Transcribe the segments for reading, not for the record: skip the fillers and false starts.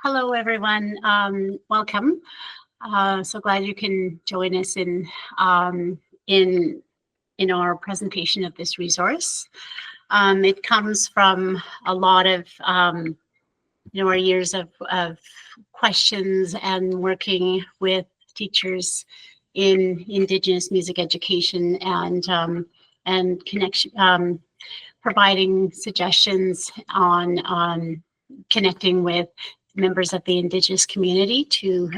Hello, everyone. Welcome. So glad you can join us in our presentation of this resource. It comes from a lot of our years of questions and working with teachers in Indigenous music education and connection, providing suggestions on connecting with members of the Indigenous community to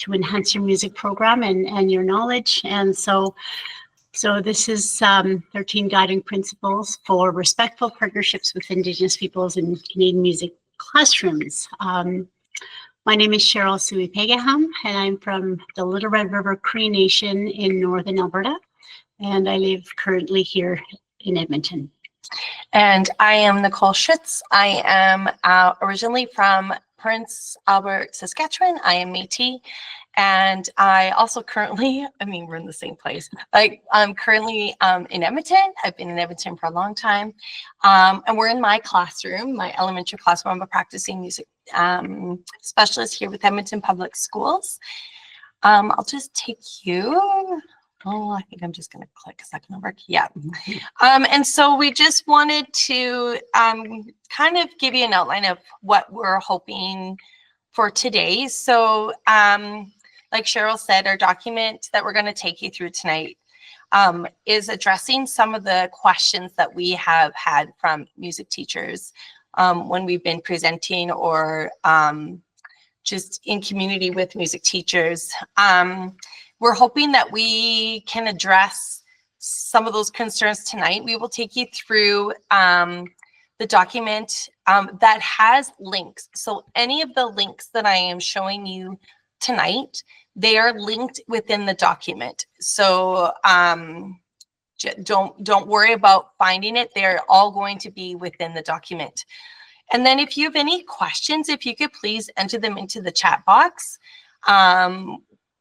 enhance your music program and your knowledge. And so this is 13 guiding principles for respectful partnerships with Indigenous peoples in Canadian music classrooms. My name is Sherryl Sewepagaham, and I'm from the Little Red River Cree Nation in northern Alberta, and I live currently here in Edmonton. And I am Nicole Schutz. I am originally from Prince Albert, Saskatchewan. I am Métis. And I also currently, we're in the same place. I'm currently in Edmonton. I've been in Edmonton for a long time. And we're in my classroom, my elementary classroom. I'm a practicing music specialist here with Edmonton Public Schools. I'll just take you. Oh, I think I'm just going to click. Is that going to work? Yeah. And so we just wanted to kind of give you an outline of what we're hoping for today. So like Sherryl said, our document that we're going to take you through tonight is addressing some of the questions that we have had from music teachers when we've been presenting or just in community with music teachers. We're hoping that we can address some of those concerns tonight. We will take you through the document that has links. So any of the links that I am showing you tonight, they are linked within the document. So don't worry about finding it. They're all going to be within the document. And then if you have any questions, if you could please enter them into the chat box.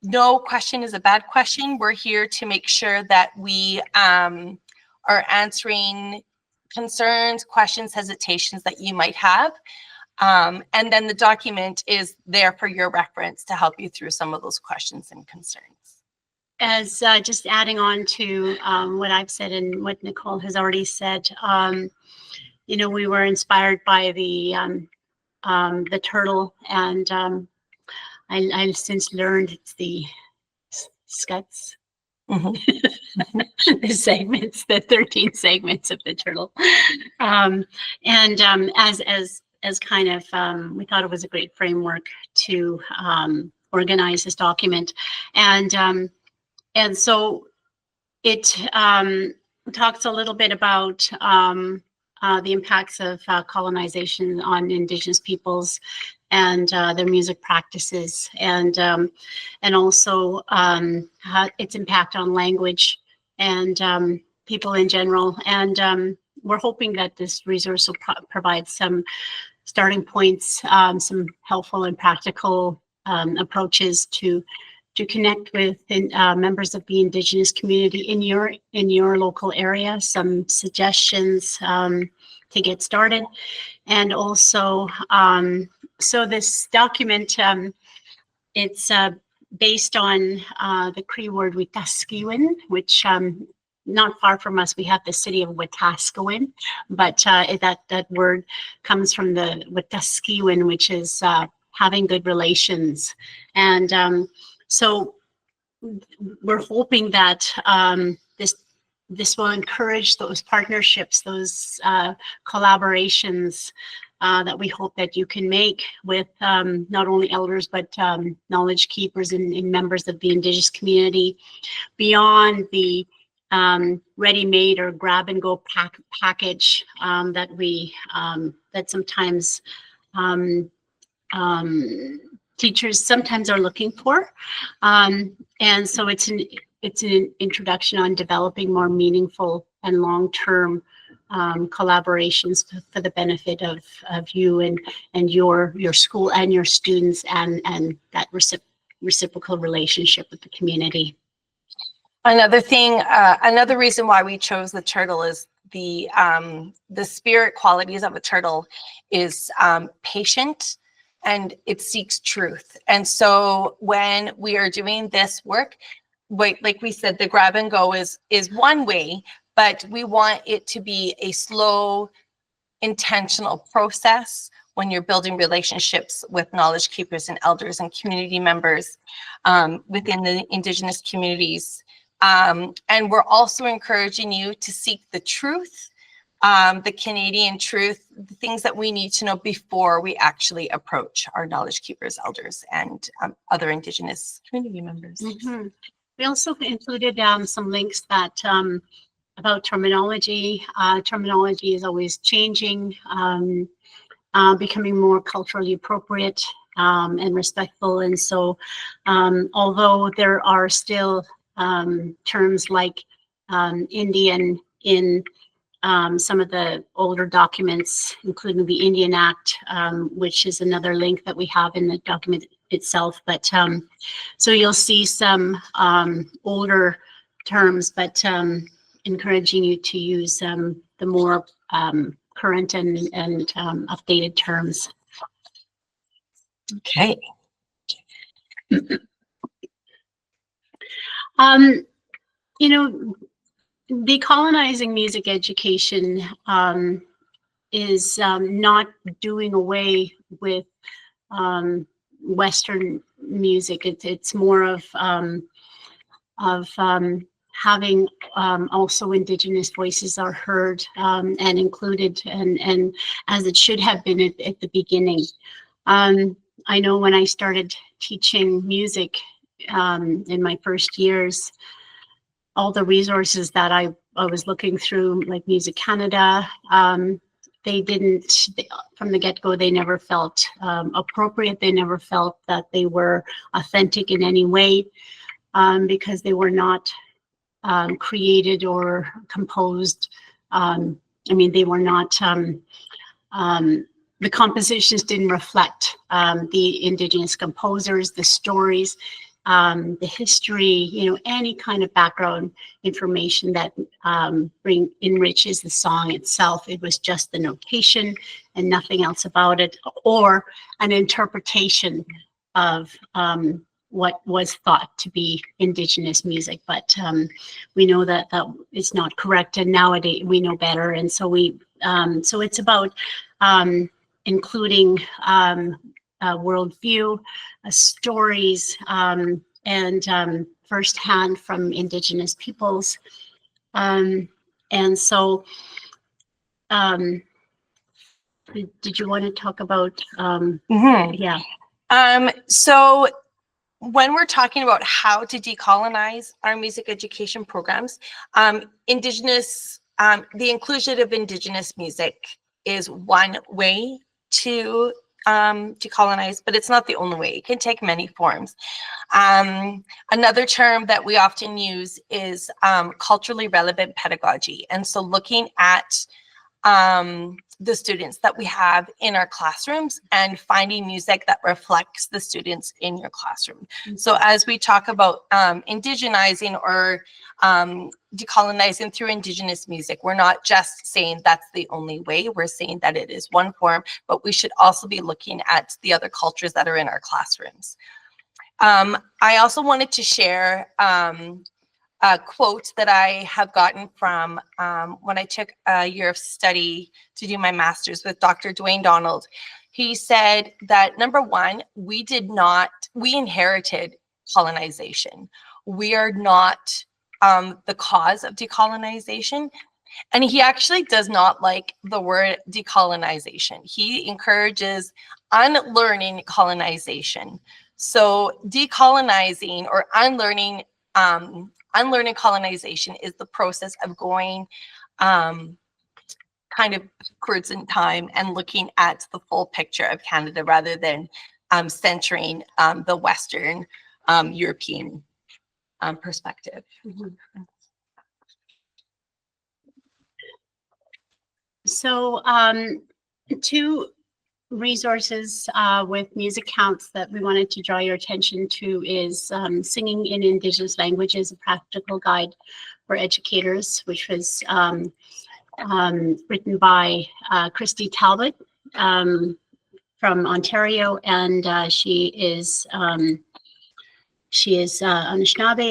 No question is a bad question. We're here to make sure that we are answering concerns, questions, hesitations that you might have. And then the document is there for your reference to help you through some of those questions and concerns. As just adding on to what I've said and what Nicole has already said, we were inspired by the turtle, and I've since learned it's the Schutz. Mm-hmm. The 13 segments of the turtle. As kind of, we thought it was a great framework to organize this document. And so it talks a little bit about the impacts of colonization on Indigenous peoples and their music practices, and also its impact on language and people in general. And we're hoping that this resource will provide some starting points, some helpful and practical approaches to connect with members of the Indigenous community in your local area, some suggestions to get started, and also so this document, it's based on the Cree word Wetaskiwin, which not far from us, we have the city of Wetaskiwin, but that word comes from the Wetaskiwin, which is having good relations. And so we're hoping that this will encourage those partnerships, those collaborations that we hope that you can make with not only elders, but knowledge keepers and members of the Indigenous community beyond the ready-made or grab-and-go package that sometimes teachers sometimes are looking for. And so it's an introduction on developing more meaningful and long-term collaborations for the benefit of you and your school and your students, and that reciprocal relationship with the community. Another thing, another reason why we chose the turtle is the spirit qualities of a turtle is patient, and it seeks truth. And so when we are doing this work, like we said, the grab and go is one way, but we want it to be a slow, intentional process when you're building relationships with knowledge keepers and elders and community members within the Indigenous communities. And we're also encouraging you to seek the truth, the Canadian truth, the things that we need to know before we actually approach our knowledge keepers, elders, and other Indigenous community members. Mm-hmm. We also included some links that about terminology. Terminology is always changing, becoming more culturally appropriate and respectful. And so although there are still terms like Indian in some of the older documents, including the Indian Act, which is another link that we have in the document itself. But so you'll see some older terms, but encouraging you to use the more current and updated terms. Okay. You know, decolonizing music education is not doing away with Western music. It's more of having also Indigenous voices are heard and included, and as it should have been at the beginning. I know when I started teaching music in my first years, all the resources that I was looking through, like Music Canada, they didn't, from the get-go, they never felt appropriate. They never felt that they were authentic in any way because they were not created or composed. I mean, they were not, the compositions didn't reflect the Indigenous composers, the stories, the history, you know, any kind of background information that enriches the song itself. It was just the notation and nothing else about it, or an interpretation of what was thought to be Indigenous music. But we know that that is not correct, and nowadays we know better. And so so it's about including worldview, stories, and firsthand from Indigenous peoples. And so did you want to talk about, yeah. So when we're talking about how to decolonize our music education programs, Indigenous, the inclusion of Indigenous music is one way to decolonize, but it's not the only way. It can take many forms. Another term that we often use is culturally relevant pedagogy. And so looking at the students that we have in our classrooms and finding music that reflects the students in your classroom. So as we talk about indigenizing or decolonizing through Indigenous music, we're not just saying that's the only way. We're saying that it is one form, but we should also be looking at the other cultures that are in our classrooms. I also wanted to share a quote that I have gotten from when I took a year of study to do my master's with Dr. Dwayne Donald. He said that, number one, we inherited colonization. We are not the cause of decolonization. And he actually does not like the word decolonization. He encourages unlearning colonization. So decolonizing or unlearning colonization is the process of going kind of backwards in time and looking at the full picture of Canada rather than centering the Western European perspective. Mm-hmm. So two resources with MusiCounts that we wanted to draw your attention to is Singing in Indigenous Languages, a Practical Guide for Educators, which was written by Christy Talbot. from Ontario, and she is Anishinaabe,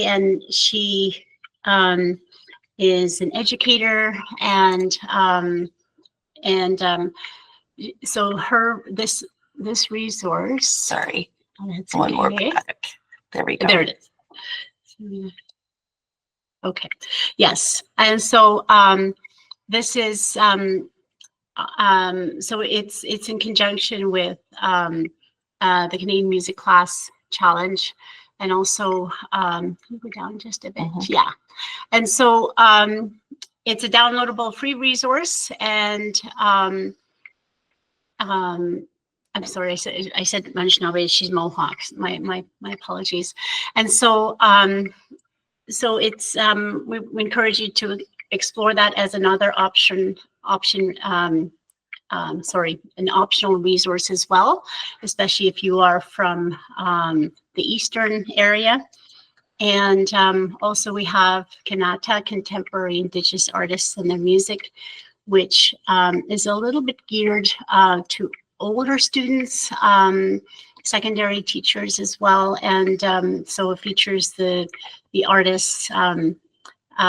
and she is an educator, and so this resource. Sorry. That's One more okay. graphic. There we go. There it is. Okay. Yes. And so this is so it's in conjunction with the Canadian Music Class Challenge, and also can you go down just a bit? Yeah. And so it's a downloadable free resource, and I'm sorry, I said Anishinaabe, she's Mohawk. My apologies. And so so it's we encourage you to explore that as another an optional resource as well, especially if you are from the eastern area. And also we have Kanata, Contemporary Indigenous Artists and Their Music, which is a little bit geared to older students, secondary teachers as well. And so it features the artists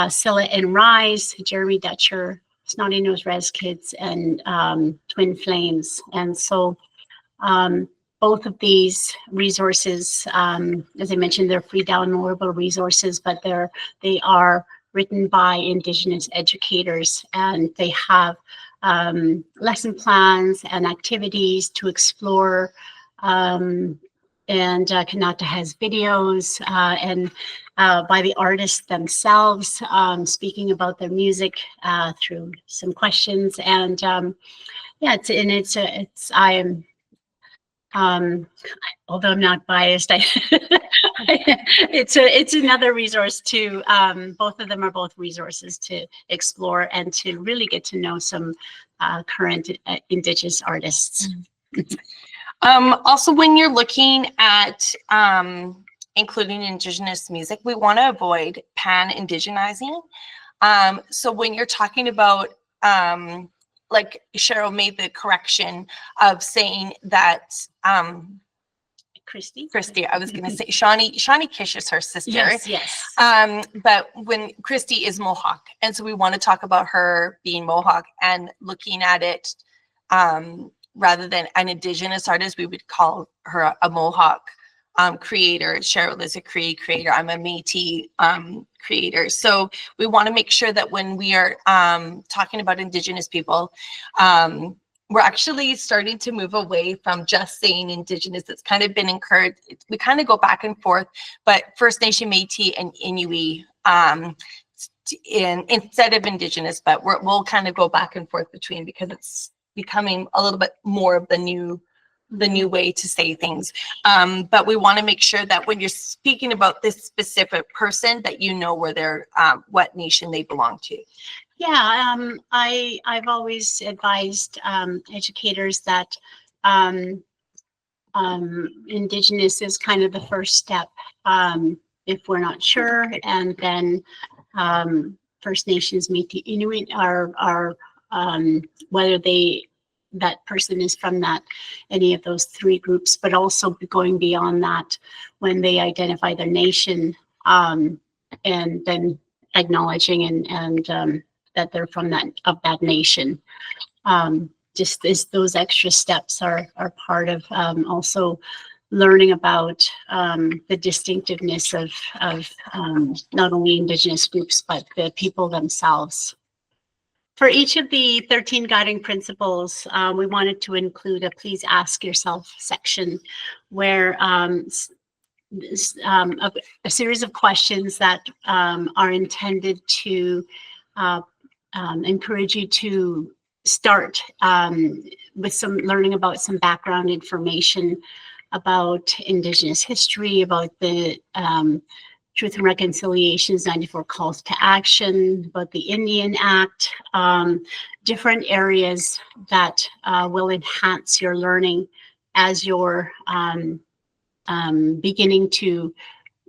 Scylla and Rise, Jeremy Dutcher, Snotty Nose Res Kids, and Twin Flames. And so both of these resources, as I mentioned, they're free downloadable resources, but they are written by Indigenous educators, and they have lesson plans and activities to explore. And Kanata has videos and by the artists themselves, speaking about their music through some questions. And yeah, I am, although I'm not biased, it's another resource to, both of them are both resources to explore and to really get to know some current Indigenous artists. Also, when you're looking at including Indigenous music, we want to avoid pan-Indigenizing. So when you're talking about, like Sherryl made the correction of saying that, Christy, I was going to say Shawnee Kish is her sister. Yes. But when Christy is Mohawk, and so we want to talk about her being Mohawk and looking at it, rather than an Indigenous artist, we would call her a Mohawk creator. Sherryl is a Cree creator. I'm a Métis creator. So we want to make sure that when we are talking about Indigenous people, we're actually starting to move away from just saying Indigenous. It's kind of been encouraged. We kind of go back and forth, but First Nation, Métis, and Inuit instead of Indigenous, but we'll kind of go back and forth between, because it's becoming a little bit more of the new way to say things. But we want to make sure that when you're speaking about this specific person, that you know where they're, what nation they belong to. Yeah, I've always advised educators that Indigenous is kind of the first step if we're not sure, and then First Nations, Métis, Inuit are whether that person is from any of those three groups, but also going beyond that when they identify their nation, and then acknowledging and that they're from that nation. Just those extra steps are part of also learning about the distinctiveness of not only Indigenous groups, but the people themselves. For each of the 13 guiding principles, we wanted to include a please ask yourself section where a series of questions that are intended to encourage you to start with some learning about some background information about Indigenous history, about the Truth and Reconciliation's 94 calls to action, about the Indian Act, different areas that will enhance your learning as you're beginning to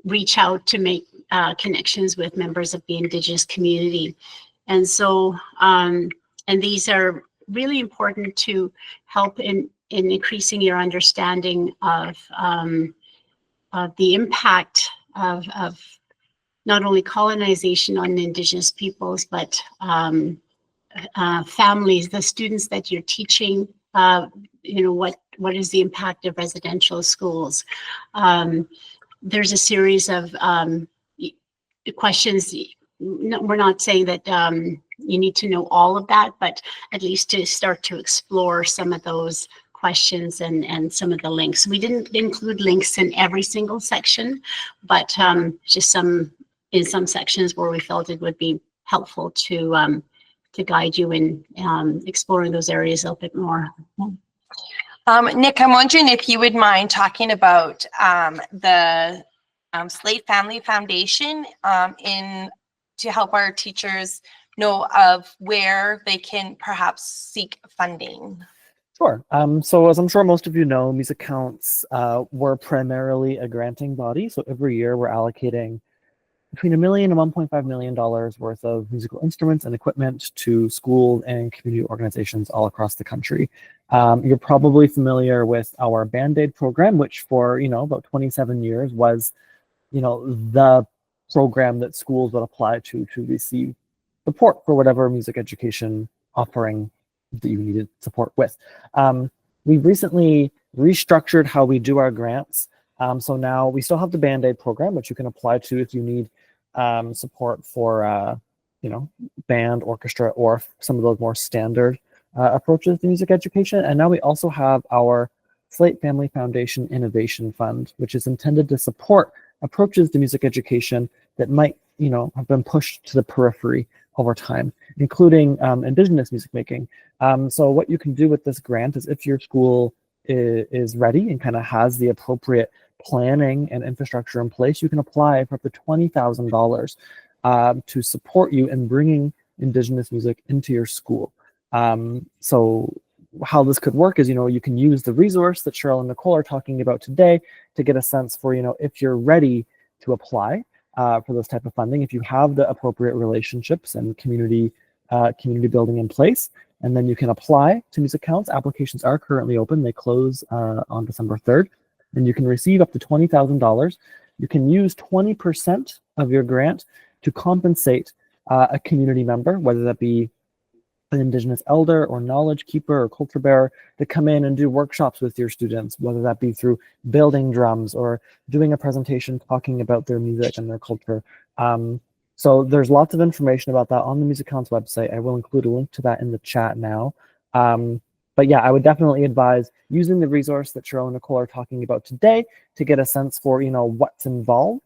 reach out to make connections with members of the Indigenous community. And so, and these are really important to help increasing your understanding of the impact of not only colonization on Indigenous peoples, but families, the students that you're teaching, what is the impact of residential schools? There's a series of questions. We're not saying that you need to know all of that, but at least to start to explore some of those questions and some of the links. We didn't include links in every single section, but just in some sections where we felt it would be helpful to guide you in exploring those areas a little bit more. Nick, I'm wondering if you would mind talking about the Slate Family Foundation to help our teachers know of where they can perhaps seek funding. Sure. So as I'm sure most of you know, MusiCounts, we're primarily a granting body. So every year we're allocating between $1 million and $1.5 million worth of musical instruments and equipment to schools and community organizations all across the country. You're probably familiar with our Band-Aid program, which for about 27 years was the program that schools would apply to receive support for whatever music education offering that you needed support with. We've recently restructured how we do our grants. So now we still have the Band-Aid program, which you can apply to if you need support for band, orchestra, or some of those more standard approaches to music education. And now we also have our Slate Family Foundation Innovation Fund, which is intended to support approaches to music education that might have been pushed to the periphery over time, including Indigenous music making. So what you can do with this grant is, if your school is ready and kind of has the appropriate planning and infrastructure in place, you can apply for up to $20,000 to support you in bringing Indigenous music into your school. So how this could work is, you can use the resource that Sherryl and Nicole are talking about today to get a sense for, if you're ready to apply for this type of funding, if you have the appropriate relationships and community building in place, and then you can apply to MusiCounts. Applications are currently open. They close on December 3rd, and you can receive up to $20,000. You can use 20% of your grant to compensate a community member, whether that be an Indigenous elder or knowledge keeper or culture bearer, to come in and do workshops with your students, whether that be through building drums or doing a presentation talking about their music and their culture. So there's lots of information about that on the MusiCounts website. I will include a link to that in the chat now. But yeah, I would definitely advise using the resource that Sherryl and Nicole are talking about today to get a sense for, what's involved.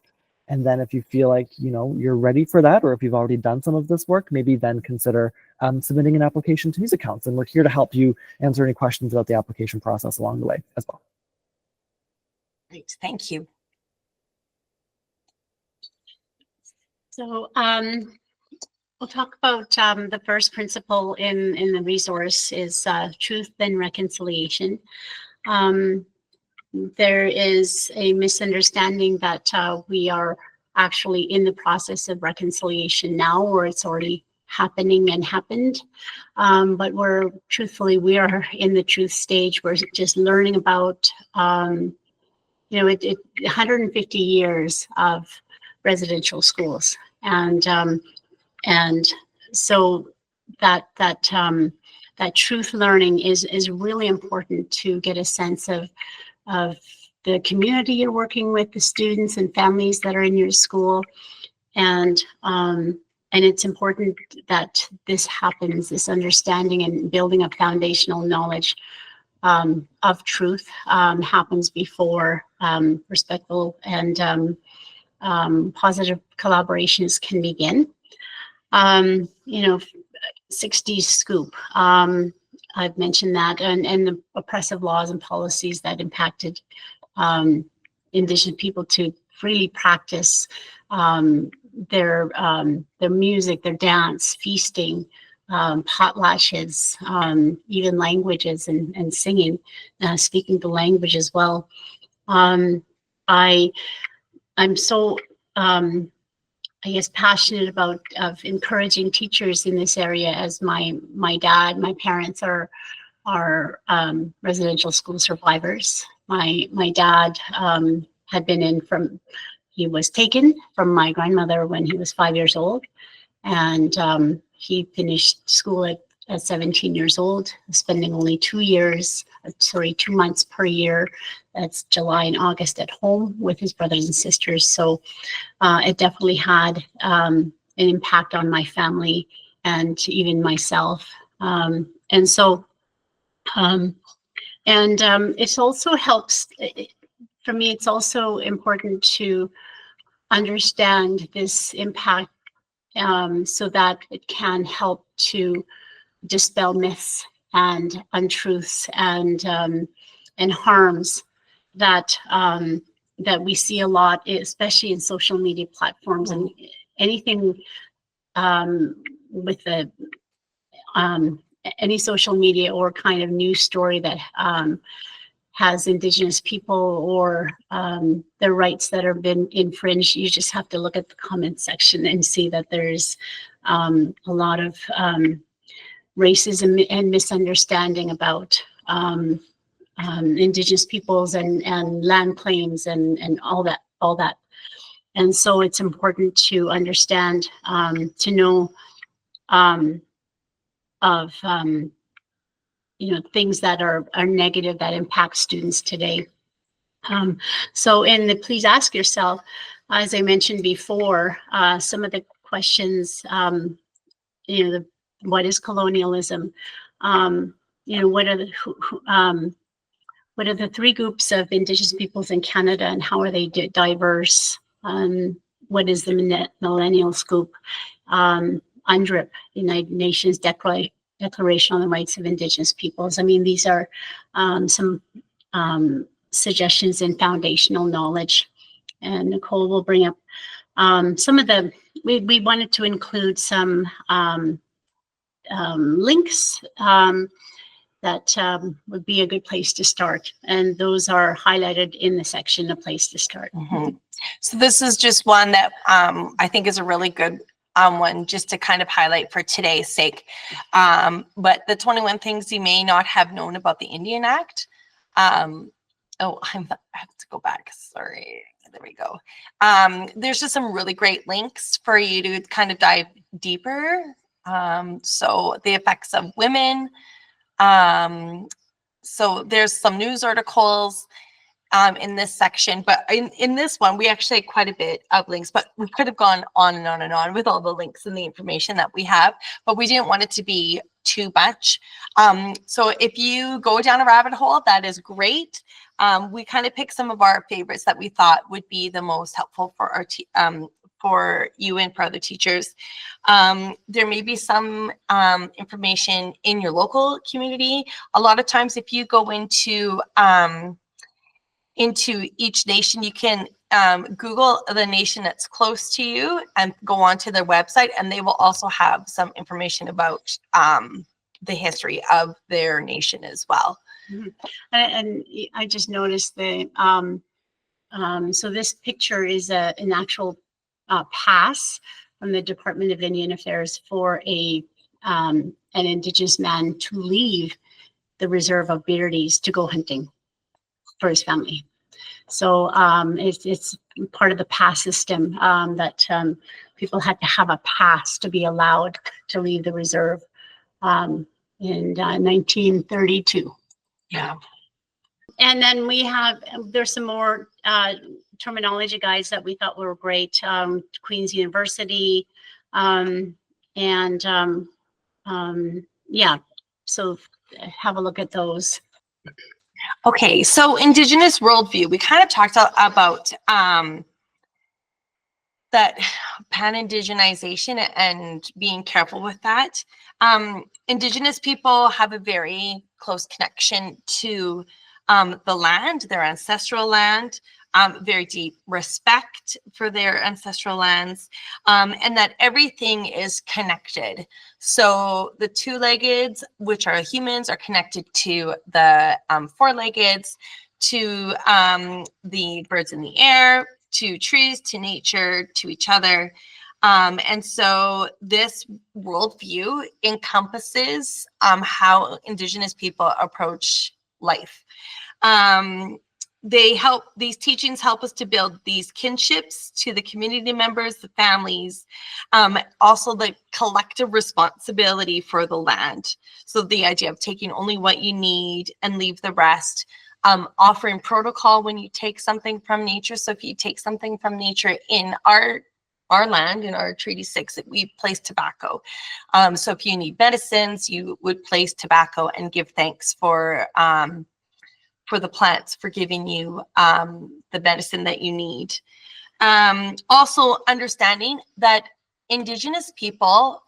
And then if you feel like, you're ready for that, or if you've already done some of this work, maybe then consider submitting an application to MusiCounts. And we're here to help you answer any questions about the application process along the way as well. Great, thank you. So we'll talk about the first principle in the resource is truth and reconciliation. There is a misunderstanding that we are actually in the process of reconciliation now, or it's already happening and happened. But we are in the truth stage. We're just learning about, 150 years of residential schools. And so that truth learning is really important to get a sense of the community you're working with, the students and families that are in your school. And it's important that this happens, this understanding and building of foundational knowledge of truth happens before respectful and positive collaborations can begin. 60s scoop. I've mentioned that, and the oppressive laws and policies that impacted Indigenous people to freely practice their music, their dance, feasting, potlatches, even languages and singing, speaking the language as well. I'm so I guess passionate about encouraging teachers in this area, as my dad, my parents are residential school survivors. My dad had been in from, he was taken from my grandmother when he was 5 years old, and he finished school at 17 years old, spending only 2 months per year. That's July and August at home with his brothers and sisters. So it definitely had an impact on my family and even myself. And so, it also helps, for me, it's also important to understand this impact so that it can help to dispel myths and untruths and harms that that we see a lot, especially in social media platforms and anything with the any social media or kind of news story that has Indigenous people or their rights that have been infringed. You just have to look at the comment section and see that there's a lot of racism and misunderstanding about Indigenous peoples and land claims and all that. And so it's important to understand, to know of things that are negative that impact students today. So in the Please Ask Yourself, as I mentioned before, some of the questions, what is colonialism? What are the three groups of Indigenous peoples in Canada and how are they diverse? What is the Millennial Scoop? UNDRIP, United Nations Declaration on the Rights of Indigenous Peoples. I mean, these are some suggestions in foundational knowledge. And Nicole will bring up some of the, we wanted to include some links that would be a good place to start. And those are highlighted in the section, A Place to Start. Mm-hmm. So this is just one that I think is a really good one just to kind of highlight for today's sake. But the 21 things you may not have known about the Indian Act. I have to go back. Sorry. There we go. There's just some really great links for you to kind of dive deeper. So the effects of women. So there's some news articles in this section, but in this one, we actually had quite a bit of links, but we could have gone on and on and on with all the links and the information that we have, but we didn't want it to be too much. So if you go down a rabbit hole, that is great. We kind of picked some of our favorites that we thought would be the most helpful for our for you and for other teachers. There may be some information in your local community. A lot of times if you go into each nation, you can Google the nation that's close to you and go onto their website, and they will also have some information about the history of their nation as well. Mm-hmm. And I just noticed the so this picture is an actual pass from the Department of Indian Affairs for an Indigenous man to leave the reserve of Beardies to go hunting for his family. So it's part of the pass system that people had to have a pass to be allowed to leave the reserve in 1932. Yeah. And then there's some more terminology guides that we thought were great. Queen's University, yeah, so have a look at those. Okay, so Indigenous worldview, we kind of talked about that pan-indigenization and being careful with that. Indigenous people have a very close connection to the land, their ancestral land, very deep respect for their ancestral lands, and that everything is connected. So the two-leggeds, which are humans, are connected to the four-leggeds, to the birds in the air, to trees, to nature, to each other. And so this worldview encompasses how Indigenous people approach life. These teachings help us to build these kinships to the community members, the families, also the collective responsibility for the land. So the idea of taking only what you need and leave the rest, offering protocol when you take something from nature. So if you take something from nature in our land, in our Treaty 6, we place tobacco. So if you need medicines, you would place tobacco and give thanks for the plants for giving you the medicine that you need. Also understanding that Indigenous people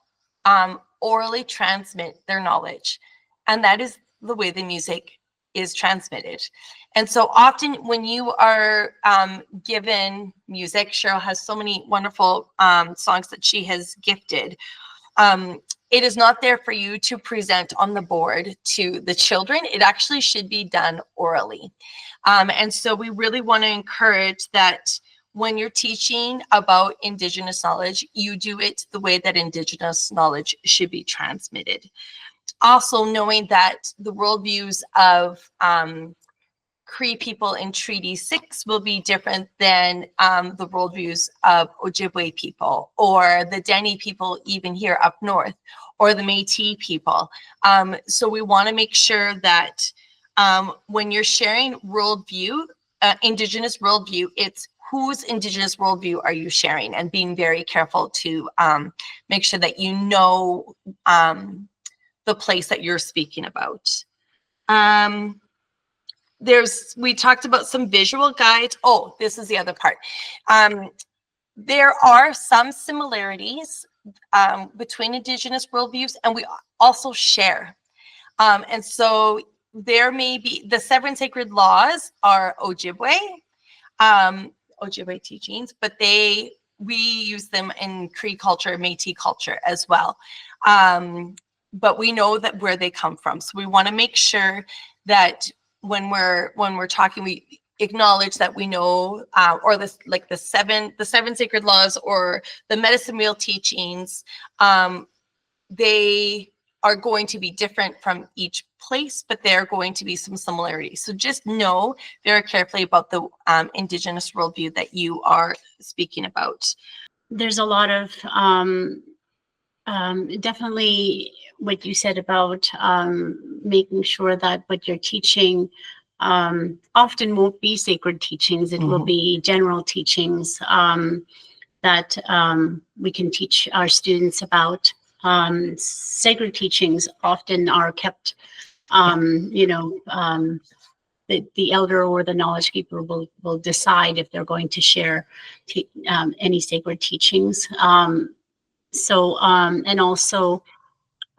orally transmit their knowledge, and that is the way the music is transmitted. And so often when you are given music, Sherryl has so many wonderful songs that she has gifted. It is not there for you to present on the board to the children. It actually should be done orally. And so we really want to encourage that when you're teaching about Indigenous knowledge, you do it the way that Indigenous knowledge should be transmitted. Also knowing that the worldviews of Cree people in Treaty 6 will be different than the worldviews of Ojibwe people, or the Dene people even here up north, or the Métis people. So we want to make sure that when you're sharing worldview, Indigenous worldview, it's whose Indigenous worldview are you sharing, and being very careful to make sure that you know the place that you're speaking about. We talked about some visual guides. Oh, this is the other part. There are some similarities between Indigenous worldviews, and we also share. And so there may be, the 7 sacred laws are Ojibwe teachings, but we use them in Cree culture, Métis culture as well. But we know that where they come from. So we want to make sure that when we're talking, we acknowledge that we know, or this, like the seven sacred laws or the medicine wheel teachings, they are going to be different from each place, but there are going to be some similarities. So just know very carefully about the Indigenous worldview that you are speaking about. There's a lot of definitely what you said about making sure that what you're teaching often won't be sacred teachings. It will be general teachings that we can teach our students about. Sacred teachings often are kept, the elder or the knowledge keeper will decide if they're going to share any sacred teachings. And also,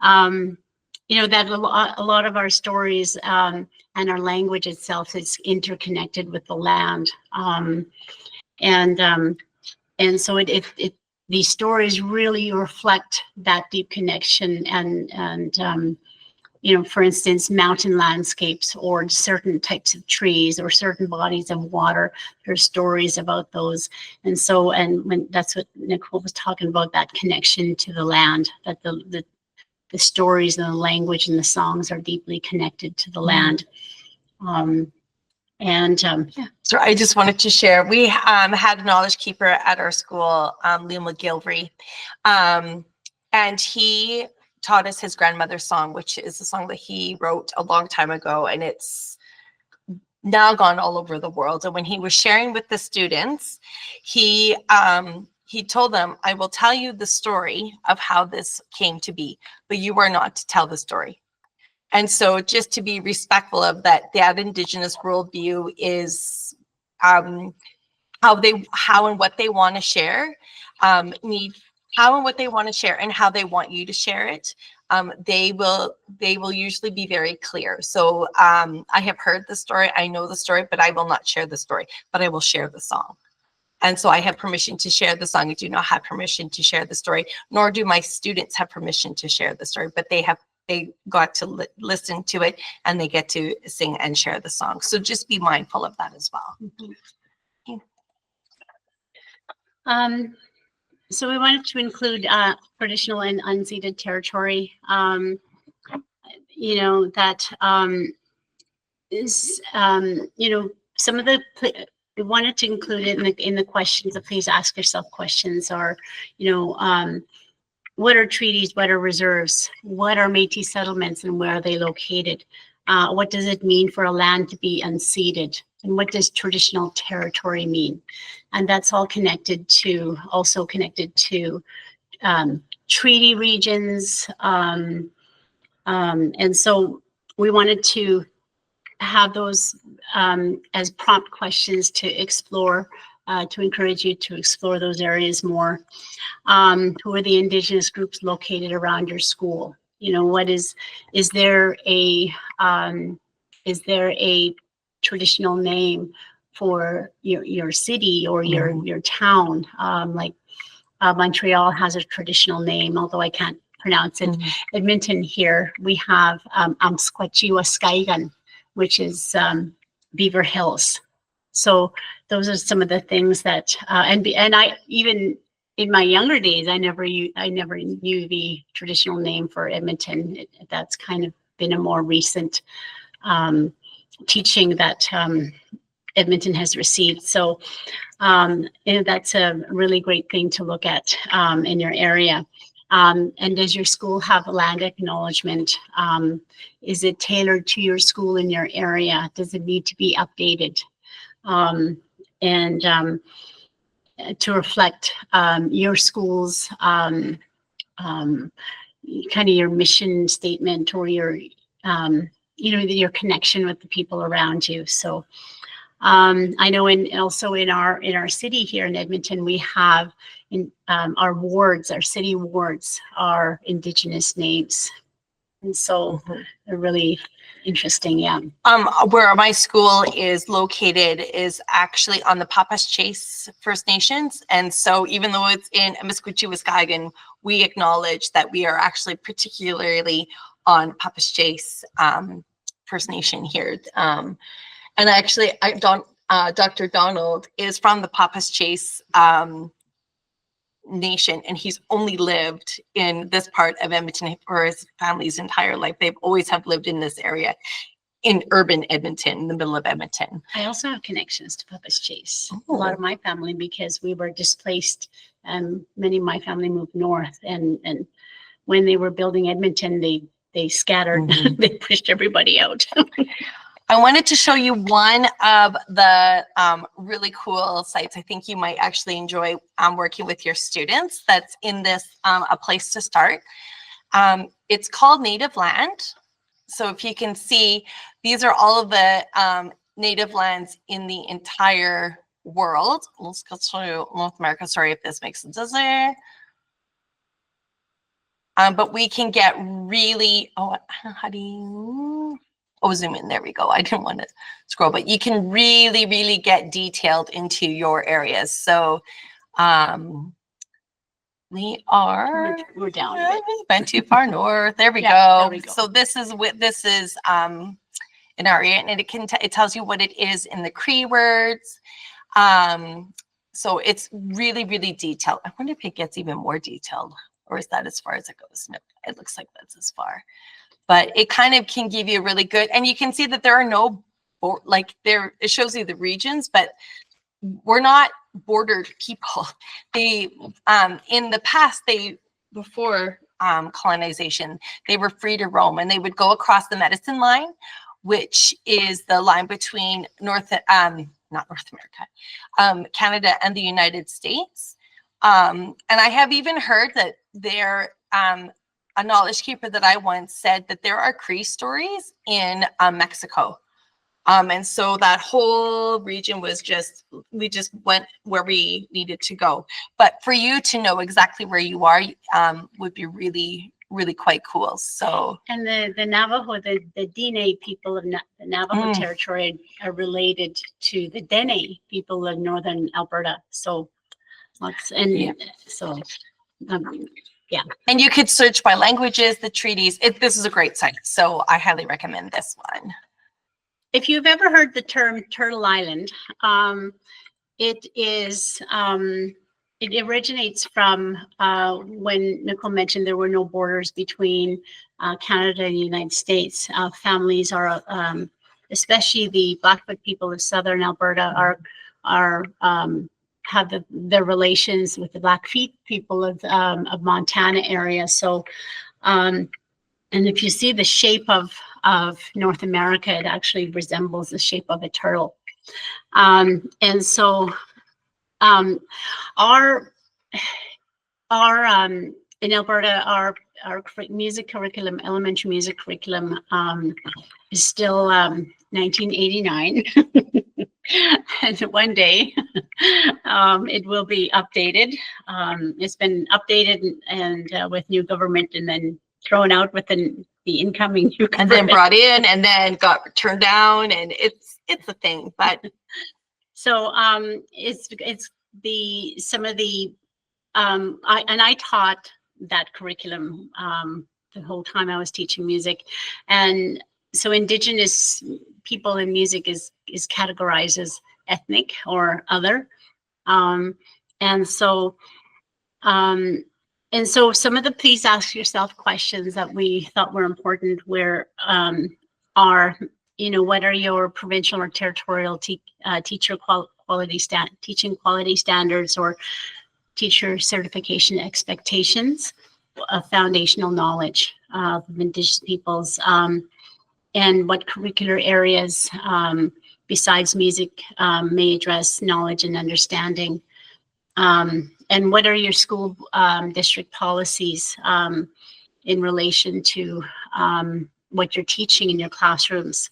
that a lot of our stories and our language itself is interconnected with the land. And so these stories really reflect that deep connection and for instance, mountain landscapes or certain types of trees or certain bodies of water. There's stories about those. And so, when that's what Nicole was talking about, that connection to the land, that the stories and the language and the songs are deeply connected to the land. So I just wanted to share, we had a knowledge keeper at our school, Liam McGilvery, and he taught us his grandmother's song, which is a song that he wrote a long time ago, and it's now gone all over the world. And when he was sharing with the students, he told them, I will tell you the story of how this came to be, but you are not to tell the story. And so just to be respectful of that Indigenous worldview is how and what they want to share, and how they want you to share it. They will usually be very clear. So I have heard the story, I know the story, but I will not share the story, but I will share the song. And so I have permission to share the song. I do not have permission to share the story, nor do my students have permission to share the story, but they got to listen to it, and they get to sing and share the song. So just be mindful of that as well. So we wanted to include traditional and unceded territory. You know, that is, you know, some of the, we wanted to include it in the questions, the please ask yourself questions are, you know, what are treaties, what are reserves, what are Métis settlements and where are they located? What does it mean for a land to be unceded? And what does traditional territory mean? And that's all connected to, also connected to treaty regions. And so we wanted to have those as prompt questions to explore, to encourage you to explore those areas more. Who are the Indigenous groups located around your school? You know, what is there a traditional name for your city or your town? Like Montreal has a traditional name, although I can't pronounce it. Edmonton here, we have Amsquatchie-Waskaigan, which is Beaver Hills. So those are some of the things that, and I, even in my younger days, I never knew the traditional name for Edmonton. That's kind of been a more recent teaching that Edmonton has received. So and that's a really great thing to look at in your area. And does your school have a land acknowledgement? Is it tailored to your school in your area? Does it need to be updated? And to reflect your school's kind of your mission statement or your, you know, your connection with the people around you. So I know also in our city here in Edmonton, we have in our wards, our city wards are Indigenous names. And so they're really interesting, yeah. Where my school is located is actually on the Papas Chase First Nations. And so even though it's in Amsquatchie-Waskaigan, we acknowledge that we are actually particularly on Papas Chase First Nation here. And actually, Dr. Donald is from the Papas Chase Nation, and he's only lived in this part of Edmonton for his family's entire life. They've always have lived in this area, in urban Edmonton, in the middle of Edmonton. I also have connections to Papas Chase. A lot of my family, because we were displaced, and many of my family moved north. And when they were building Edmonton, they scattered. They pushed everybody out. I wanted to show you one of the really cool sites. I think you might actually enjoy working with your students. That's in this A Place to Start. It's called Native Land. So if you can see, these are all of the native lands in the entire world. Let's go to North America. Sorry if this makes sense. Does it? But we can get really, how do you? Oh, zoom in. There we go. I didn't want to scroll, but you can really, really get detailed into your areas. So we're down. Went too far north. There we go. There we go. So this is an area, and it tells you what it is in the Cree words. So it's really, really detailed. I wonder if it gets even more detailed, or is that as far as it goes? No, it looks like that's as far. But it kind of can give you a really good, and you can see that there are no, it shows you the regions, but we're not bordered people. They, in the past, before colonization, they were free to roam, and they would go across the medicine line, which is the line between not North America, Canada and the United States. And I have even heard that a knowledge keeper that I once said that there are Cree stories in Mexico. And so that whole region was we just went where we needed to go. But for you to know exactly where you are would be really, really quite cool. So, and the Navajo, the Dene people of the Navajo territory are related to the Dene people of northern Alberta. So yeah. And you could search by languages, the treaties. This is a great site. So I highly recommend this one. If you've ever heard the term Turtle Island, it is it originates from when Nicole mentioned there were no borders between Canada and the United States. Families are, especially the Blackfoot people of Southern Alberta, are have their relations with the Blackfeet people of Montana area. So, and if you see the shape of North America, it actually resembles the shape of a turtle. And so our in Alberta, our music curriculum, elementary music curriculum, is still 1989. And one day it will be updated. It's been updated and with new government, and then thrown out with the incoming new government. And then brought in, and then got turned down, and it's a thing. But so it's some of the I taught that curriculum the whole time I was teaching music, and so Indigenous people in music is categorized as ethnic or other, and so some of the please ask yourself questions that we thought were important are, what are your provincial or territorial teaching quality standards or teacher certification expectations of foundational knowledge of Indigenous peoples, and what curricular areas besides music may address knowledge and understanding, and what are your school district policies in relation to what you're teaching in your classrooms,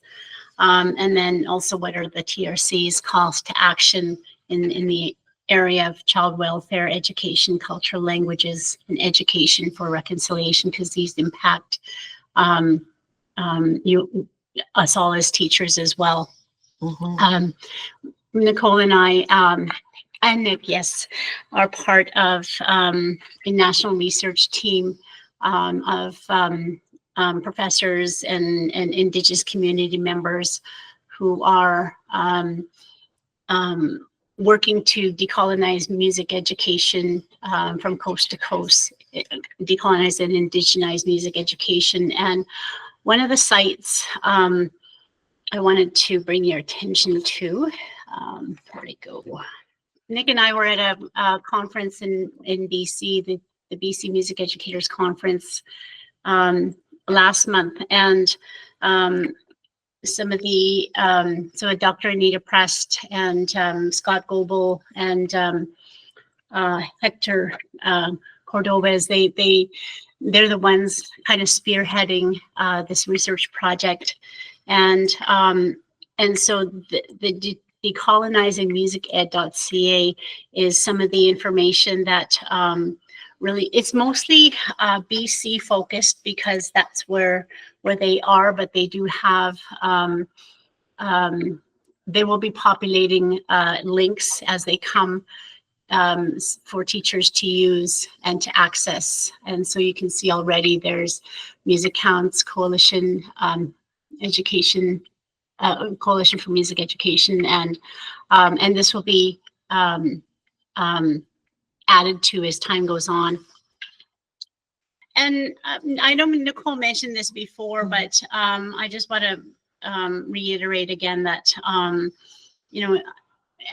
and then also what are the TRC's calls to action in the area of child welfare, education, cultural languages, and education for reconciliation, because these impact us all as teachers as well. Mm-hmm. Nicole and I and Nick, yes, are part of a national research team of professors and Indigenous community members who are working to decolonize music education from coast to coast, decolonize and indigenize music education. And one of the sites I wanted to bring your attention to, where'd it go? Nick and I were at a conference in BC, the BC Music Educators Conference last month, and some of the so Dr. Anita Prest and Scott Goebel and Hector Cordobez, they're the ones kind of spearheading this research project, and so the Decolonizing MusicEd.ca is some of the information that really, it's mostly BC focused because that's where they are, but they do have, they will be populating links as they come for teachers to use and to access. And so you can see already there's MusiCounts Coalition Education, Coalition for Music Education, and this will be added to as time goes on. And I know Nicole mentioned this before, but I just want to reiterate again that,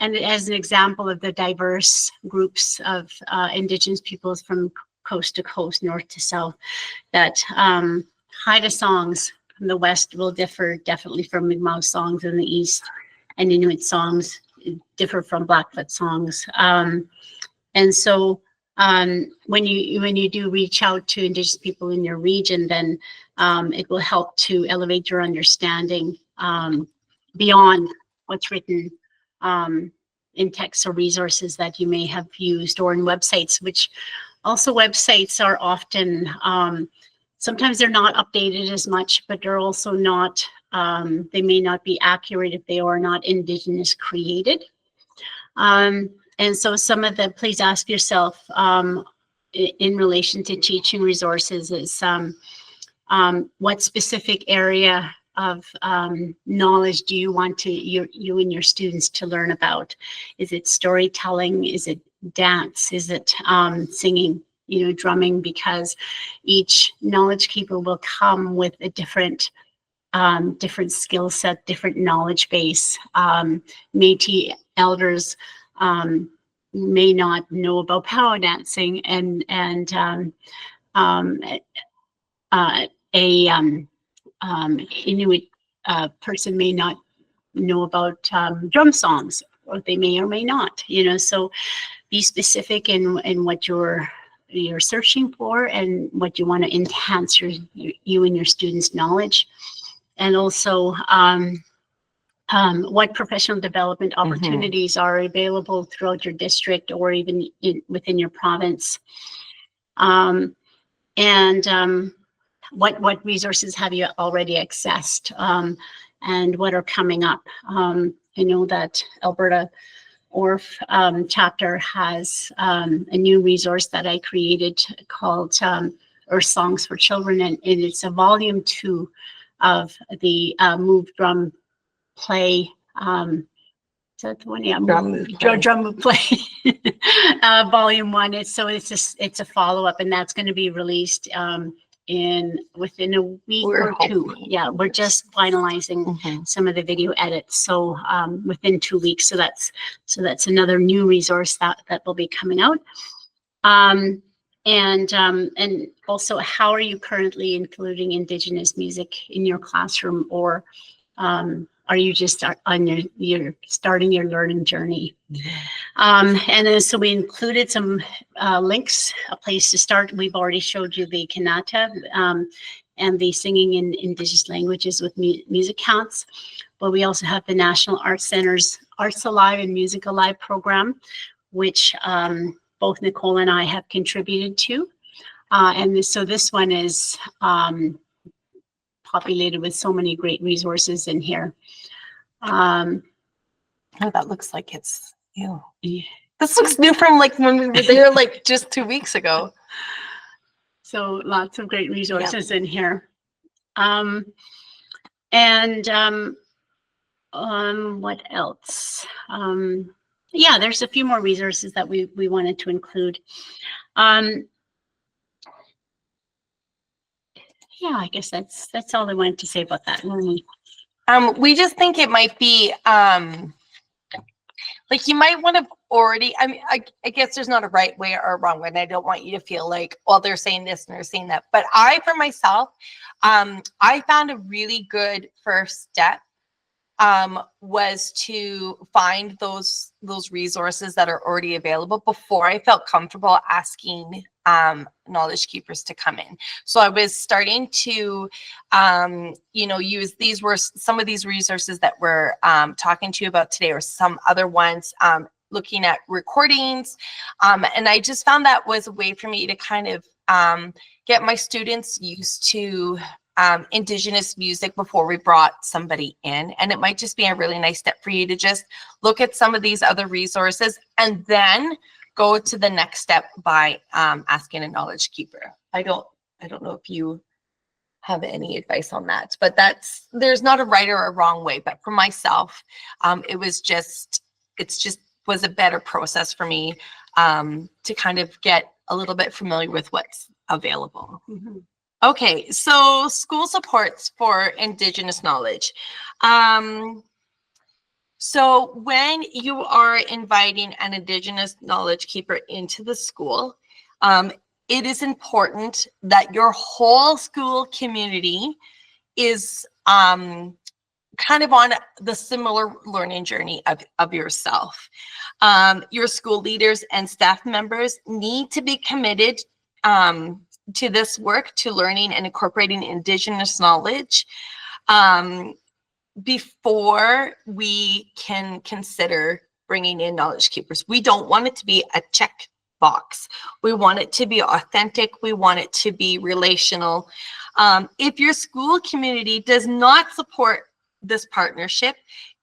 and as an example of the diverse groups of Indigenous peoples from coast to coast, north to south, that Haida songs from the west will differ definitely from Mi'kmaq songs in the east, and Inuit songs differ from Blackfoot songs. And so when you do reach out to Indigenous people in your region, then it will help to elevate your understanding beyond what's written in texts or resources that you may have used, or in websites, which also websites are often, sometimes they're not updated as much, but they're also not, they may not be accurate if they are not Indigenous created. And so some of the, please ask yourself in relation to teaching resources is what specific area of knowledge do you want to you and your students to learn about? Is it storytelling? Is it dance? Is it singing, drumming? Because each knowledge keeper will come with a different skill set, different knowledge base. Métis elders may not know about power dancing, and Inuit person may not know about drum songs, or they may or may not. So be specific in what you're searching for and what you want to enhance you and your students' knowledge, and also what professional development opportunities are available throughout your district or even within your province, and what resources have you already accessed, and what are coming up. I know that Alberta ORF chapter has a new resource that I created called Earth Songs for Children, and it's a volume 2 of the Move Drum Play. Is that the one? Yeah, Drum Move Play. Volume 1. It's a follow-up, and that's going to be released within a week or two. Yeah, we're just finalizing some of the video edits, so within 2 weeks. So that's another new resource that will be coming out. And also, how are you currently including Indigenous music in your classroom, or are you just you're starting your learning journey? And then so we included some links, a place to start. We've already showed you the Kanata and the singing in Indigenous languages with MusiCounts, but we also have the National Arts Center's Arts Alive and Music Alive program, which both Nicole and I have contributed to. And so this one is populated with so many great resources in here. Oh, that looks like it's new. Yeah. This looks new from like when we were there like just 2 weeks ago. So lots of great resources in here. What else? Yeah, there's a few more resources that we wanted to include. Yeah, I guess that's all I wanted to say about that. We just think it might be like you might want to already, I mean, I guess there's not a right way or a wrong way, and I don't want you to feel like, well, they're saying this and they're saying that. But for myself, I found a really good first step was to find those resources that are already available before I felt comfortable asking knowledge keepers to come in. So I was starting to, use some of these resources that we're talking to you about today, or some other ones, looking at recordings. And I just found that was a way for me to kind of get my students used to Indigenous music before we brought somebody in. And it might just be a really nice step for you to just look at some of these other resources and then go to the next step by asking a knowledge keeper. I don't know if you have any advice on that, but there's not a right or a wrong way. But for myself, it was just a better process for me to kind of get a little bit familiar with what's available. Mm-hmm. Okay, so school supports for Indigenous knowledge. So when you are inviting an Indigenous knowledge keeper into the school, it is important that your whole school community is kind of on the similar learning journey of yourself. Your school leaders and staff members need to be committed to this work, to learning and incorporating Indigenous knowledge before we can consider bringing in knowledge keepers. We don't want it to be a check box. We want it to be authentic. We want it to be relational. If your school community does not support this partnership,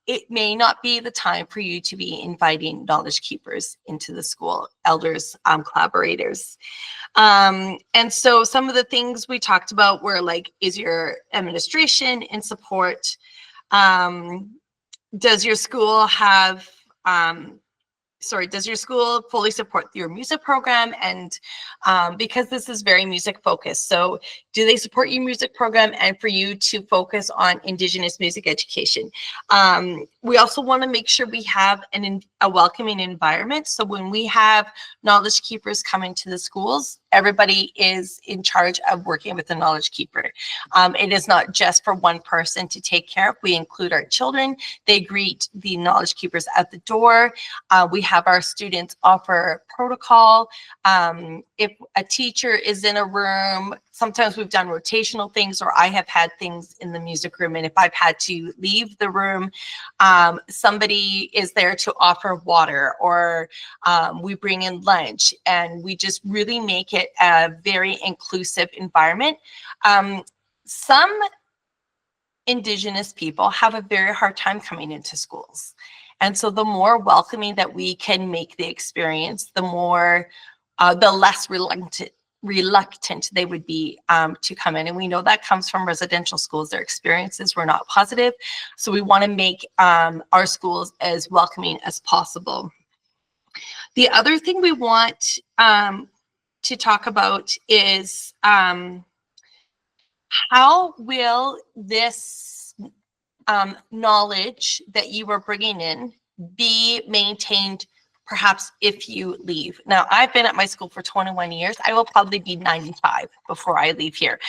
it may not be the time for you to be inviting knowledge keepers into the school, elders, collaborators. And so some of the things we talked about were like, is your administration in support? Does your school have does your school fully support your music program? And because this is very music focused, so do they support your music program and for you to focus on Indigenous music education? We also want to make sure we have a welcoming environment. So when we have knowledge keepers come into the schools, everybody is in charge of working with the knowledge keeper. It is not just for one person to take care of. We include our children. They greet the knowledge keepers at the door. We have our students offer protocol. If a teacher is in a room, sometimes we've done rotational things, or I have had things in the music room, and if I've had to leave the room, somebody is there to offer water, or we bring in lunch, and we just really make it a very inclusive environment. Some Indigenous people have a very hard time coming into schools. And so the more welcoming that we can make the experience, the more, the less reluctant they would be to come in. And we know that comes from residential schools. Their experiences were not positive. So we want to make our schools as welcoming as possible. The other thing we want to talk about is how will this knowledge that you are bringing in be maintained, perhaps if you leave? Now, I've been at my school for 21 years. I will probably be 95 before I leave here.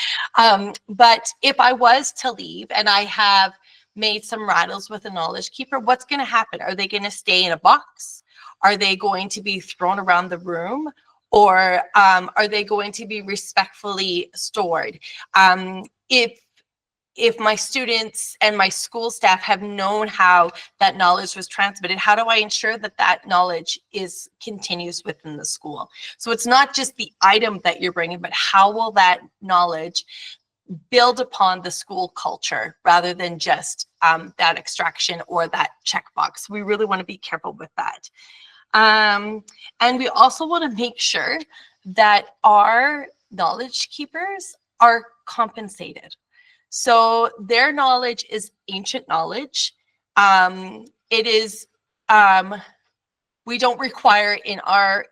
But if I was to leave and I have made some rattles with a knowledge keeper, what's going to happen? Are they going to stay in a box? Are they going to be thrown around the room? Or are they going to be respectfully stored? If my students and my school staff have known how that knowledge was transmitted, how do I ensure that that knowledge continues within the school? So it's not just the item that you're bringing, but how will that knowledge build upon the school culture rather than just that extraction or that checkbox? We really want to be careful with that. And we also want to make sure that our knowledge keepers are compensated. So their knowledge is ancient knowledge. It is, we don't require in our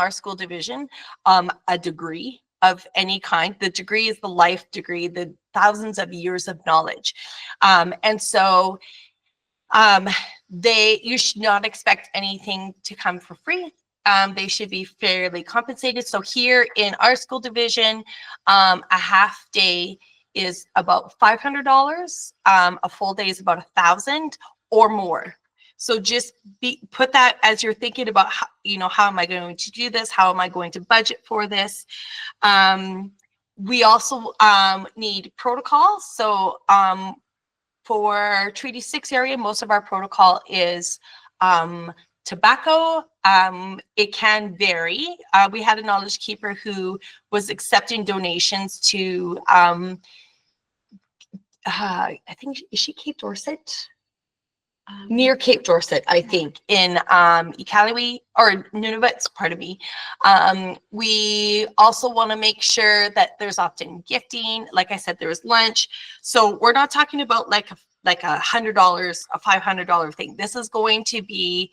school division a degree of any kind. The degree is the life degree, the thousands of years of knowledge. And so you should not expect anything to come for free. They should be fairly compensated. So here in our school division, a half day is about $500. A full day is about $1,000 or more. So just put that as you're thinking about how, how am I going to do this? How am I going to budget for this? We also need protocols. So for Treaty 6 area, most of our protocol is tobacco. It can vary. We had a knowledge keeper who was accepting donations to, I think, is she Cape Dorset? Near Cape Dorset, I think, in Iqaluit or Nunavut, pardon me. We also want to make sure that there's often gifting. Like I said, there was lunch. So we're not talking about like $100, a $500 thing. This is going to be,